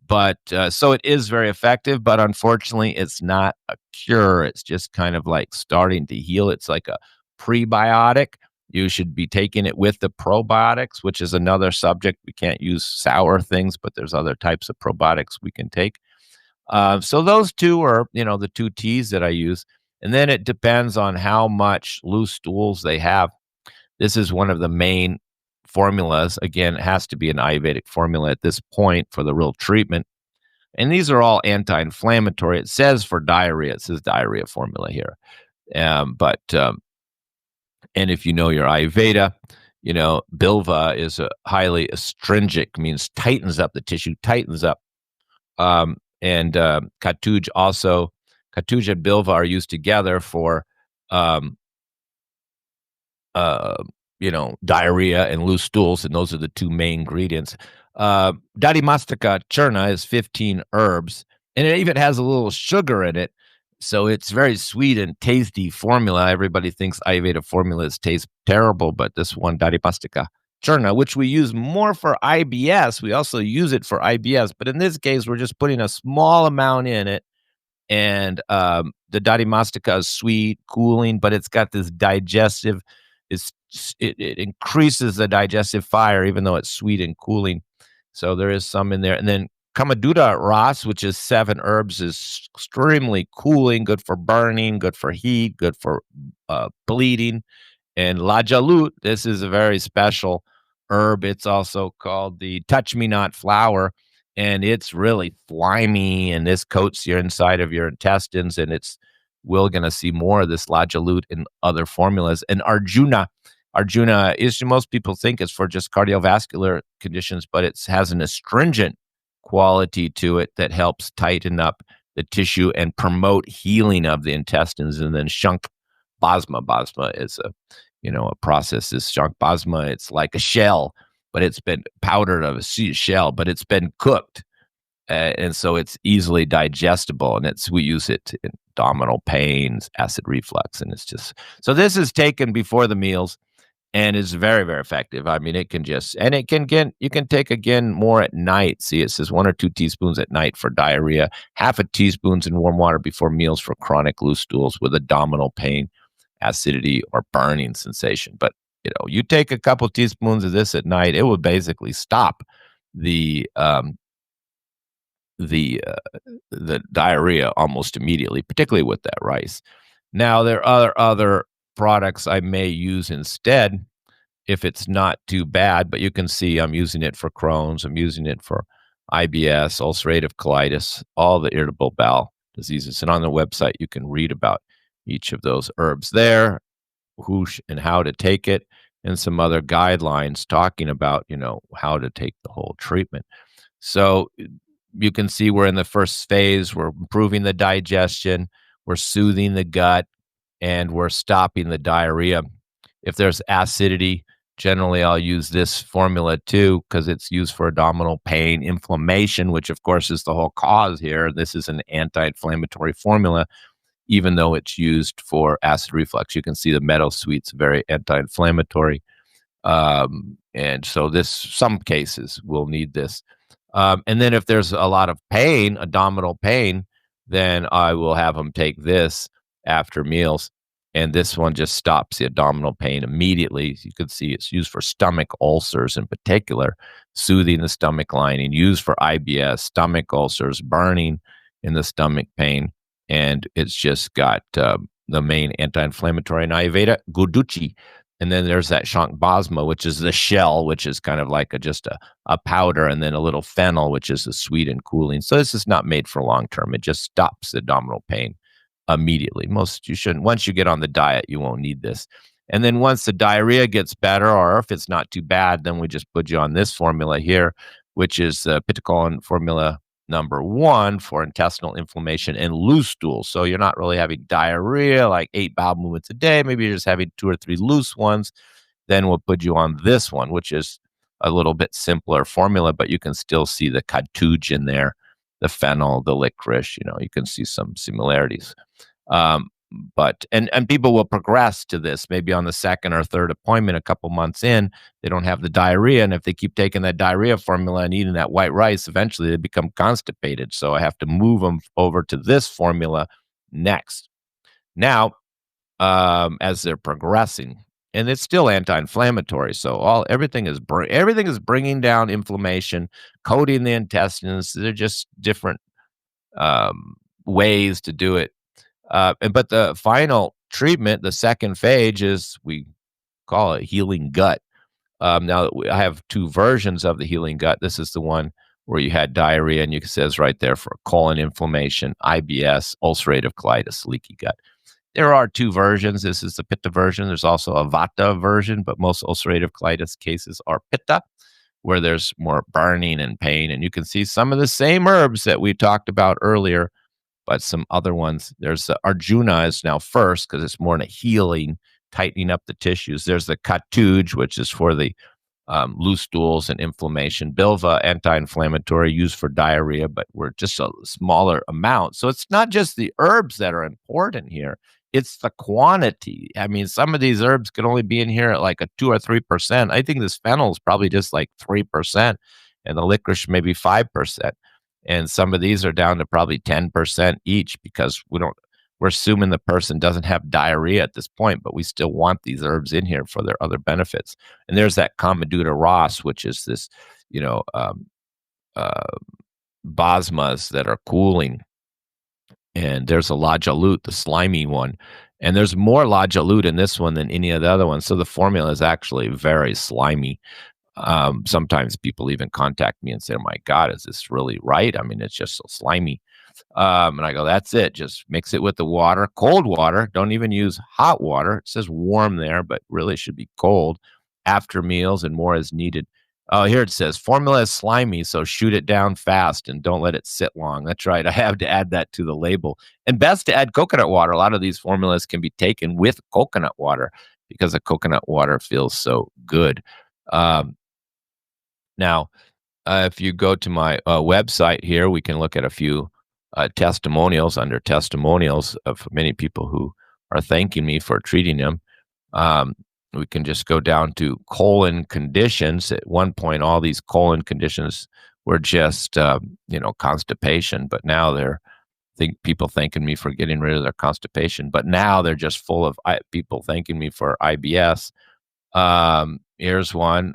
But so it is very effective, but unfortunately, it's not a cure. It's just kind of like starting to heal. It's like a prebiotic. You should be taking it with the probiotics, which is another subject. We can't use sour things, but there's other types of probiotics we can take. So those two are, the two teas that I use. And then it depends on how much loose stools they have. This is one of the main formulas. Again, it has to be an Ayurvedic formula at this point for the real treatment. And these are all anti-inflammatory. It says for diarrhea, it says diarrhea formula here. And if you know your Ayurveda, Bilva is a highly astringent, means tightens up the tissue, tightens up. And Katuj also, Katuj and Bilva are used together for, diarrhea and loose stools, and those are the two main ingredients. Dadimastika Churna is 15 herbs, and it even has a little sugar in it. So it's very sweet and tasty formula. Everybody thinks Ayurveda formulas taste terrible, but this one, Dadimastika Churna, which we use more for IBS. We also use it for IBS, but in this case, we're just putting a small amount in it. And the Dadimastika is sweet, cooling, but it's got this digestive, it increases the digestive fire, even though it's sweet and cooling. So there is some in there. And then Kamaduda Ras, which is 7 herbs, is extremely cooling, good for burning, good for heat, good for bleeding. And Lajalut, this is a very special herb. It's also called the touch me not flower, and it's really slimy, and this coats your inside of your intestines, and we're going to see more of this Lajalut in other formulas. And Arjuna is, most people think it's for just cardiovascular conditions, but it has an astringent quality to it that helps tighten up the tissue and promote healing of the intestines. And then Shank Basma is a process. Is Shank Basma, it's like a shell, but it's been powdered of a shell, but it's been cooked. And so it's easily digestible, and we use it in abdominal pains, acid reflux, and it's just, so this is taken before the meals and is very, very effective. I mean, you can take again more at night. See, it says 1 or 2 teaspoons at night for diarrhea, half a teaspoon in warm water before meals for chronic loose stools with abdominal pain, acidity, or burning sensation. But you take a couple teaspoons of this at night, it will basically stop the diarrhea almost immediately, particularly with that rice. Now, there are other products I may use instead if it's not too bad, but you can see I'm using it for Crohn's, I'm using it for IBS, ulcerative colitis, all the irritable bowel diseases. And on the website, you can read about each of those herbs there, whoosh, and how to take it, and some other guidelines talking about, how to take the whole treatment. So you can see we're in the first phase. We're improving the digestion, we're soothing the gut, and we're stopping the diarrhea. If there's acidity, generally I'll use this formula too, because it's used for abdominal pain, inflammation, which of course is the whole cause here. This is an anti-inflammatory formula. even though it's used for acid reflux. You can see the meadowsweet's very anti-inflammatory. And so some cases will need this. And then if there's a lot of pain, abdominal pain, then I will have them take this after meals. And this one just stops the abdominal pain immediately. You can see it's used for stomach ulcers in particular, soothing the stomach lining, used for IBS, stomach ulcers, burning in the stomach pain. And it's just got the main anti-inflammatory in Ayurveda, Guduchi. And then there's that Shank Basma, which is the shell, which is kind of like just a powder, and then a little fennel, which is a sweet and cooling. So this is not made for long term. It just stops the abdominal pain immediately. You shouldn't. Once you get on the diet, you won't need this. And then once the diarrhea gets better, or if it's not too bad, then we just put you on this formula here, which is the Pitacolin formula number 1 for intestinal inflammation and loose stools. So you're not really having diarrhea, like 8 bowel movements a day. Maybe you're just having 2 or 3 loose ones. Then we'll put you on this one, which is a little bit simpler formula, but you can still see the catouge in there, the fennel, the licorice. You can see some similarities. And people will progress to this maybe on the second or third appointment, a couple months in, they don't have the diarrhea. And if they keep taking that diarrhea formula and eating that white rice, eventually they become constipated. So I have to move them over to this formula next. Now, as they're progressing, and it's still anti-inflammatory. So everything is bringing down inflammation, coating the intestines. They're just different ways to do it. But the final treatment, the second phase, is we call it healing gut. Now, I have 2 versions of the healing gut. This is the one where you had diarrhea, and it says right there for colon inflammation, IBS, ulcerative colitis, leaky gut. There are 2 versions. This is the Pitta version. There's also a Vata version, but most ulcerative colitis cases are Pitta, where there's more burning and pain. And you can see some of the same herbs that we talked about earlier, but some other ones. There's the Arjuna is now first because it's more in a healing, tightening up the tissues. There's the Catouge, which is for the loose stools and inflammation. Bilva, anti-inflammatory, used for diarrhea, but we're just a smaller amount. So it's not just the herbs that are important here. It's the quantity. I mean, some of these herbs can only be in here at like a 2 or 3%. I think this fennel is probably just like 3%, and the licorice maybe 5%. And some of these are down to probably 10% each because we're assuming the person doesn't have diarrhea at this point, but we still want these herbs in here for their other benefits. And there's that Kamaduta Ras, which is this, basmas that are cooling. And there's a Lajalut, the slimy one. And there's more Lajalut in this one than any of the other ones. So the formula is actually very slimy. Sometimes people even contact me and say, "Oh my God, is this really right? I mean, it's just so slimy." And I go, "That's it. Just mix it with the water, cold water. Don't even use hot water. It says warm there, but really it should be cold after meals and more as needed." Oh, here it says formula is slimy, so shoot it down fast and don't let it sit long. That's right. I have to add that to the label. And best to add coconut water. A lot of these formulas can be taken with coconut water because the coconut water feels so good. Now, if you go to my website here, we can look at a few testimonials under testimonials of many people who are thanking me for treating them. We can just go down to colon conditions. At one point, all these colon conditions were just, constipation, but now people thanking me for getting rid of their constipation. But now they're just full of people thanking me for IBS. Here's one,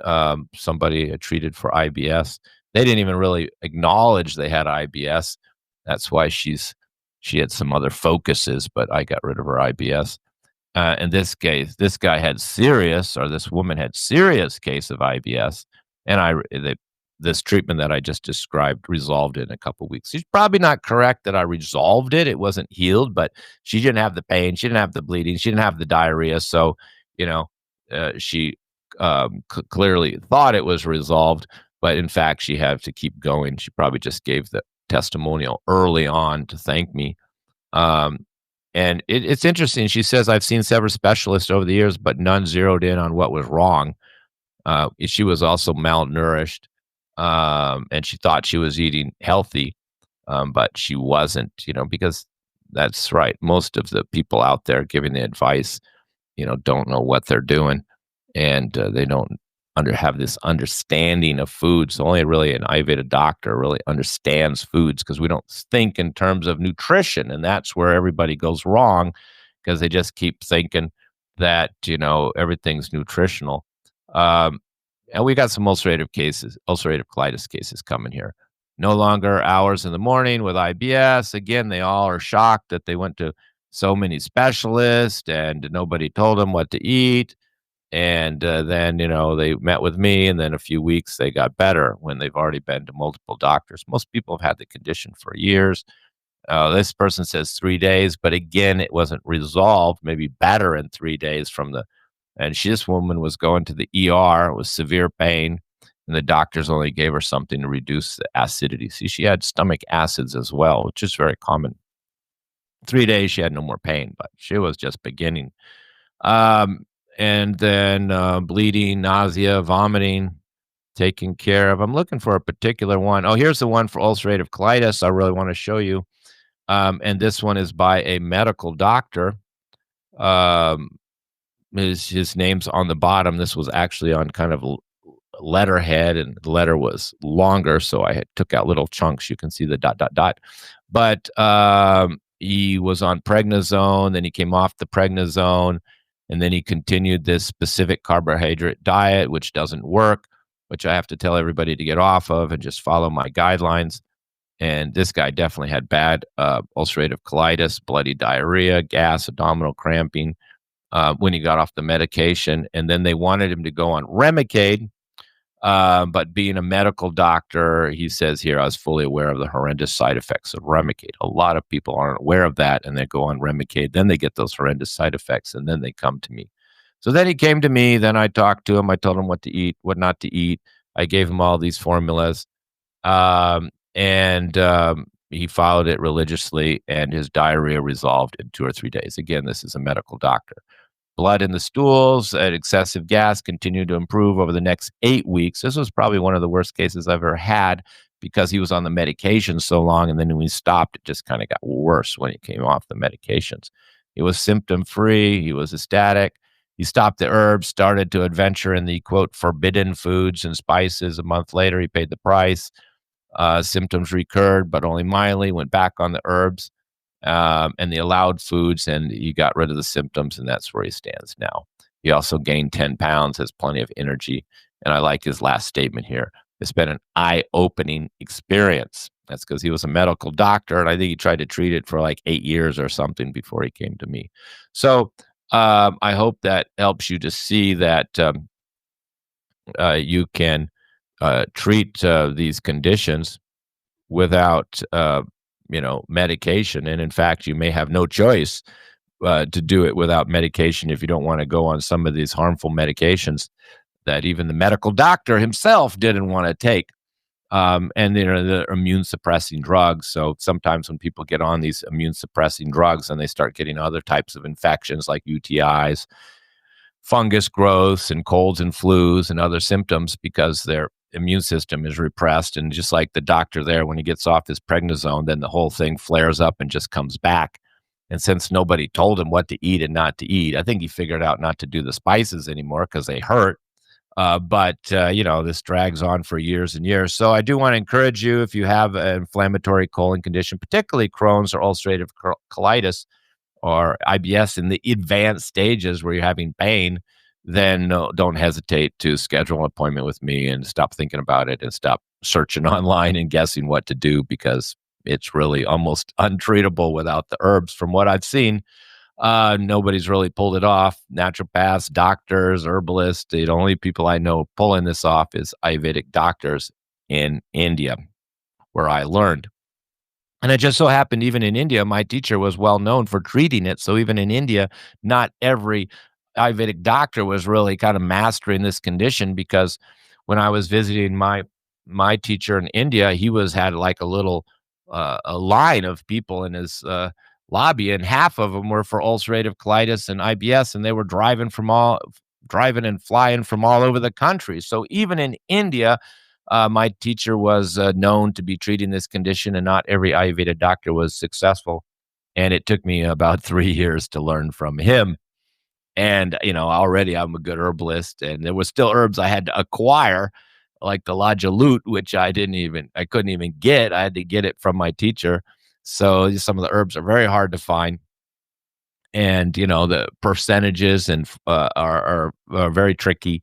somebody treated for IBS. They didn't even really acknowledge they had IBS. That's why she had some other focuses, but I got rid of her IBS. In this case, this woman had serious case of IBS, and this treatment that I just described resolved it in a couple of weeks. She's probably not correct that I resolved it. It wasn't healed, but she didn't have the pain. She didn't have the bleeding. She didn't have the diarrhea. So, she clearly thought it was resolved, but in fact, she had to keep going. She probably just gave the testimonial early on to thank me. And it's interesting. She says, "I've seen several specialists over the years, but none zeroed in on what was wrong." She was also malnourished, and she thought she was eating healthy, but she wasn't, because That's right. Most of the people out there giving the advice, don't know what they're doing, and they don't have this understanding of foods. Only really an Ayurveda doctor really understands foods because we don't think in terms of nutrition, and that's where everybody goes wrong because they just keep thinking that everything's nutritional. Um, and we got some ulcerative colitis cases coming here. No longer hours in the morning with IBS. Again, they all are shocked that they went to so many specialists and nobody told them what to eat. And then, they met with me, and then a few weeks they got better when they've already been to multiple doctors. Most people have had the condition for years. This person says 3 days, but again, it wasn't resolved, maybe better in 3 days and this woman was going to the ER with severe pain, and the doctors only gave her something to reduce the acidity. See, she had stomach acids as well, which is very common. 3 days, she had no more pain, but she was just beginning. Um, and then bleeding, nausea, vomiting, taken care of. I'm looking for a particular one. Oh, here's the one for ulcerative colitis I really want to show you. And this one is by a medical doctor. Um, his name's on the bottom. This was actually on kind of letterhead, and the letter was longer, so I took out little chunks. You can see the dot dot dot. But he was on prednisone, then he came off the prednisone, and then he continued this specific carbohydrate diet, which doesn't work, which I have to tell everybody to get off of and just follow my guidelines. And this guy definitely had bad ulcerative colitis, bloody diarrhea, gas, abdominal cramping when he got off the medication. And then they wanted him to go on Remicade. But being a medical doctor, he says here, I was fully aware of the horrendous side effects of Remicade. A lot of people aren't aware of that, and they go on Remicade. Then they get those horrendous side effects, and then they come to me. So then he came to me. Then I talked to him. I told him what to eat, what not to eat. I gave him all these formulas. And he followed it religiously, and his diarrhea resolved in 2 or 3 days. Again, this is a medical doctor. Blood in the stools and excessive gas continued to improve over the next 8 weeks. This was probably one of the worst cases I've ever had because he was on the medication so long, and then when he stopped, it just kind of got worse when he came off the medications. He was symptom-free. He was ecstatic. He stopped the herbs, started to adventure in the, quote, forbidden foods and spices. A month later, he paid the price. Symptoms recurred, but only mildly, went back on the herbs and the allowed foods, and he got rid of the symptoms, and that's where he stands now. He also gained 10 pounds, has plenty of energy, and I like his last statement here. It's been an eye-opening experience. That's because he was a medical doctor, and I think he tried to treat it for like 8 years or something before he came to me. So I hope that helps you to see that you can treat these conditions without, medication. And in fact, you may have no choice to do it without medication if you don't want to go on some of these harmful medications that even the medical doctor himself didn't want to take. And the immune suppressing drugs. So sometimes when people get on these immune suppressing drugs and they start getting other types of infections like UTIs, fungus growths, and colds and flus and other symptoms because their immune system is repressed. And just like the doctor there, when he gets off his prednisone, then the whole thing flares up and just comes back. And since nobody told him what to eat and not to eat, I think he figured out not to do the spices anymore because they hurt. But this drags on for years and years. So I do want to encourage you, if you have an inflammatory colon condition, particularly Crohn's or ulcerative colitis or IBS in the advanced stages where you're having pain, then don't hesitate to schedule an appointment with me and stop thinking about it and stop searching online and guessing what to do, because it's really almost untreatable without the herbs from what I've seen. Nobody's really pulled it off. Naturopaths, doctors, herbalists. The only people I know pulling this off is Ayurvedic doctors in India, where I learned. And it just so happened, even in India, my teacher was well known for treating it. So even in India, not every Ayurvedic doctor was really kind of mastering this condition, because when I was visiting my teacher in India, he had like a line of people in his lobby, and half of them were for ulcerative colitis and IBS, and they were driving and flying from all over the country. So even in India, my teacher was known to be treating this condition, and not every Ayurveda doctor was successful. And it took me about 3 years to learn from him. And, already I'm a good herbalist, and there was still herbs I had to acquire, like the lajaloot, which I couldn't even get. I had to get it from my teacher. So some of the herbs are very hard to find. And, the percentages are very tricky.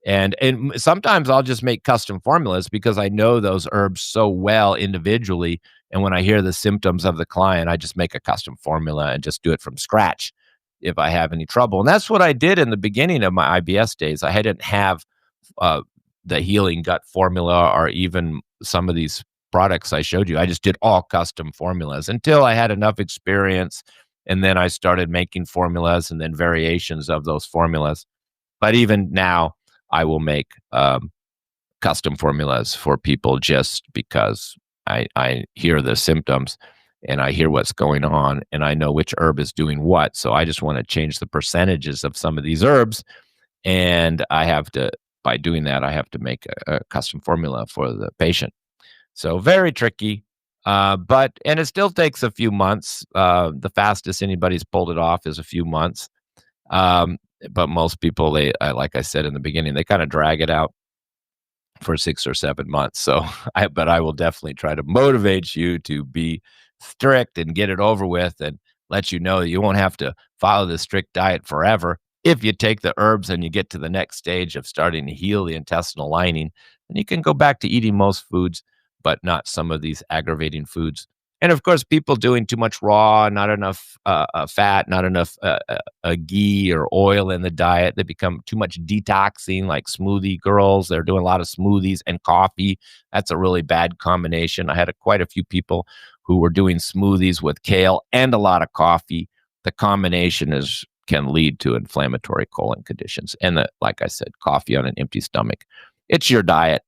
And sometimes I'll just make custom formulas because I know those herbs so well individually, and when I hear the symptoms of the client, I just make a custom formula and just do it from scratch if I have any trouble, and that's what I did in the beginning of my IBS days. I didn't have, uh, the healing gut formula or even some of these products I showed you. I just did all custom formulas until I had enough experience, and then I started making formulas and then variations of those formulas. But even now, I will make, custom formulas for people just because I hear the symptoms and I hear what's going on and I know which herb is doing what. So I just want to change the percentages of some of these herbs. And by doing that, I have to make a custom formula for the patient. So very tricky. And it still takes a few months. The fastest anybody's pulled it off is a few months. Um, but most people, like I said in the beginning, they kind of drag it out for 6 or 7 months. So, I will definitely try to motivate you to be strict and get it over with and let you know that you won't have to follow the strict diet forever. If you take the herbs and you get to the next stage of starting to heal the intestinal lining, then you can go back to eating most foods, but not some of these aggravating foods. And of course, people doing too much raw, not enough fat, not enough ghee or oil in the diet. They become too much detoxing, like smoothie girls. They're doing a lot of smoothies and coffee. That's a really bad combination. I had quite a few people who were doing smoothies with kale and a lot of coffee. The combination can lead to inflammatory colon conditions. And like I said, coffee on an empty stomach. It's your diet.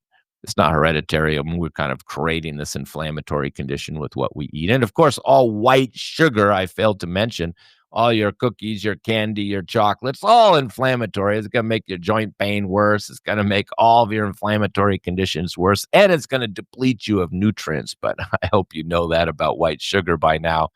It's not hereditary. I mean, we're kind of creating this inflammatory condition with what we eat. And of course, all white sugar, I failed to mention, all your cookies, your candy, your chocolates, all inflammatory. It's going to make your joint pain worse. It's going to make all of your inflammatory conditions worse. And it's going to deplete you of nutrients. But I hope you know that about white sugar by now.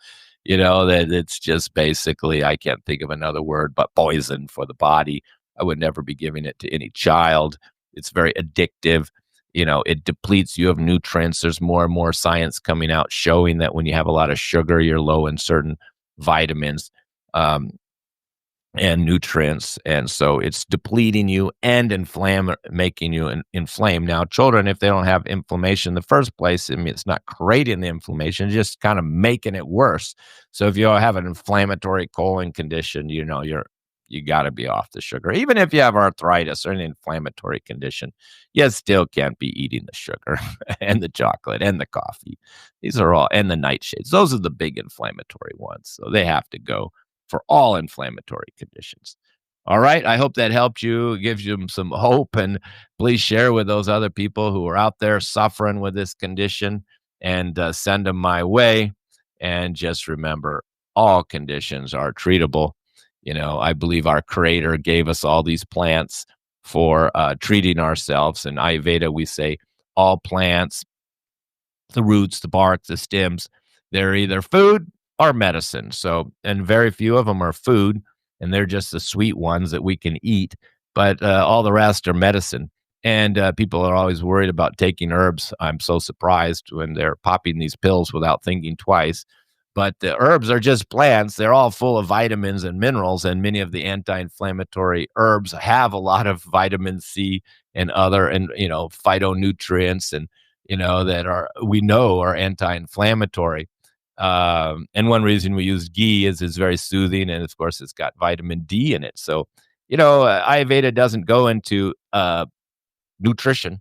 That it's just basically, I can't think of another word, but poison for the body. I would never be giving it to any child. It's very addictive. It depletes you of nutrients. There's more and more science coming out showing that when you have a lot of sugar, you're low in certain vitamins. And nutrients. And so it's depleting you and making you inflame. Now, children, if they don't have inflammation in the first place, I mean, it's not creating the inflammation, just kind of making it worse. So if you have an inflammatory colon condition, you got to be off the sugar. Even if you have arthritis or an inflammatory condition, you still can't be eating the sugar and the chocolate and the coffee. These are all, and the nightshades. Those are the big inflammatory ones. So they have to go for all inflammatory conditions. All right. I hope that helped you, gives you some hope, and please share with those other people who are out there suffering with this condition and send them my way. And just remember, all conditions are treatable. I believe our creator gave us all these plants for treating ourselves. In Ayurveda, we say all plants, the roots, the bark, the stems, they're either food or medicine. So, and very few of them are food, and they're just the sweet ones that we can eat. But all the rest are medicine. And people are always worried about taking herbs. I'm so surprised when they're popping these pills without thinking twice. But the herbs are just plants. They're all full of vitamins and minerals, and many of the anti-inflammatory herbs have a lot of vitamin C and other, and phytonutrients, and that we know are anti-inflammatory. And one reason we use ghee is it's very soothing, and of course it's got vitamin D in it. So Ayurveda doesn't go into nutrition.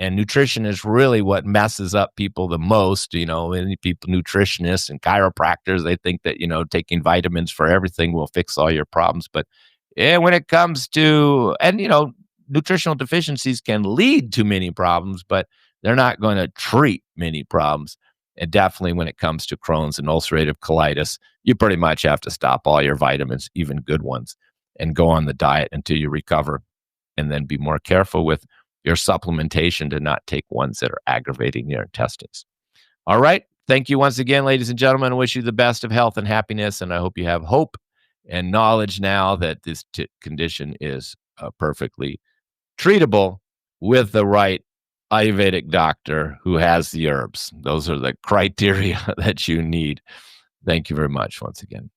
And nutrition is really what messes up people the most. Many people, nutritionists and chiropractors, they think that, taking vitamins for everything will fix all your problems. But when it comes to, and, nutritional deficiencies can lead to many problems, but they're not going to treat many problems. And definitely when it comes to Crohn's and ulcerative colitis, you pretty much have to stop all your vitamins, even good ones, and go on the diet until you recover. And then be more careful with your supplementation to not take ones that are aggravating your intestines. All right. Thank you once again, ladies and gentlemen. I wish you the best of health and happiness, and I hope you have hope and knowledge now that this condition is perfectly treatable with the right Ayurvedic doctor who has the herbs. Those are the criteria that you need. Thank you very much once again.